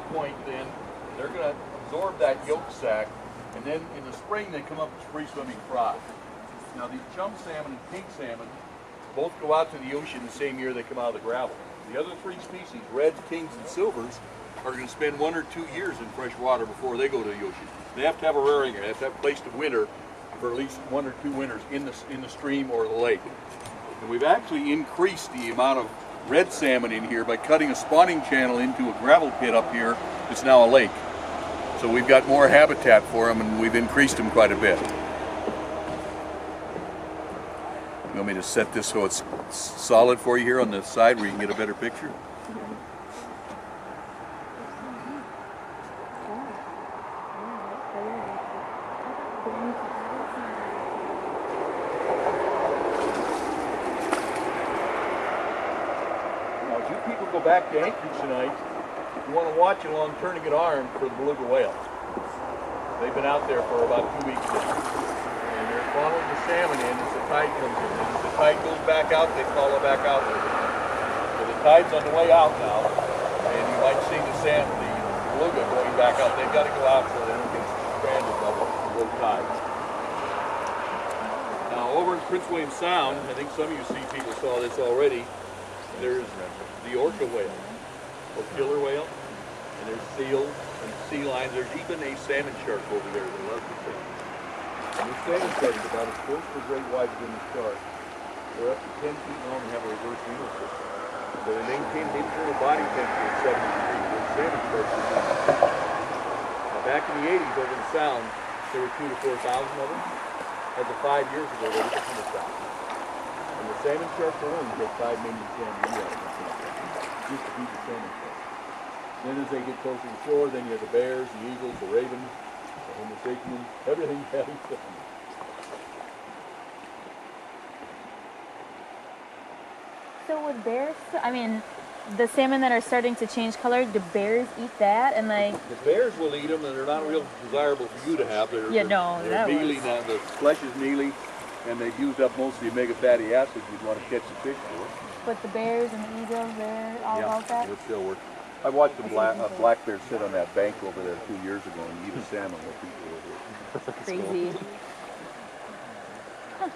that point, then they're going to absorb that yolk sac, and then in the spring they come up as free-swimming fry. Now these chum salmon and pink salmon both go out to the ocean the same year they come out of the gravel. The other three species, reds, kings, and silvers, are going to spend 1 or 2 years in fresh water before they go to the ocean. They have to have a rearing area, they have to have a place to winter for at least 1 or 2 winters in the stream or the lake. And we've actually increased the amount of red salmon in here by cutting a spawning channel into a gravel pit up here that's now a lake. So we've got more habitat for them, and we've increased them quite a bit. You want me to set this so it's solid for you here on the side where you can get a better picture? Now as you people go back to Anchorage tonight, you want to watch along turning an arm for the beluga whale. They've been out there for about 2 weeks now. And they're following the salmon in as the tide comes in. And as the tide goes back out, they follow back out with it. So the tide's on the way out now, and you might see the beluga going back out. They've got to go out so they don't get stranded by the low tide. Now over in Prince William Sound, I think some of you people saw this already, there's the orca whale, or killer whale, and there's seals and sea lions. There's even a salmon shark over there that loves the salmon. And this salmon shark is about as close to great whites in the shark. They're up to 10 feet long and have a reverse renal system. So they maintain an internal body temperature at 70 degrees. Those salmon sharks are not. Now back in the 80s over in Sound, there were 2,000 to 4,000 of them. As of 5 years ago, they were just in the South. And the salmon sharks alone get 5 million salmon a year just to feed the salmon sharks. Then as they get closer to shore, then you have the bears, the eagles, the ravens, the homo sapiens, everything having salmon. So would bears, I mean, the salmon that are starting to change color, do bears eat that? And like, the bears will eat them, and they're not real desirable for you to have. They're mealy now. The flesh is mealy, and they've used up most of the omega fatty acids you'd want to catch the fish for. but the bears and the eagles, they're all about that? Yeah, it still works. I watched a black bear sit on that bank over there 2 years ago and eat a salmon with people over there. Crazy. Huh.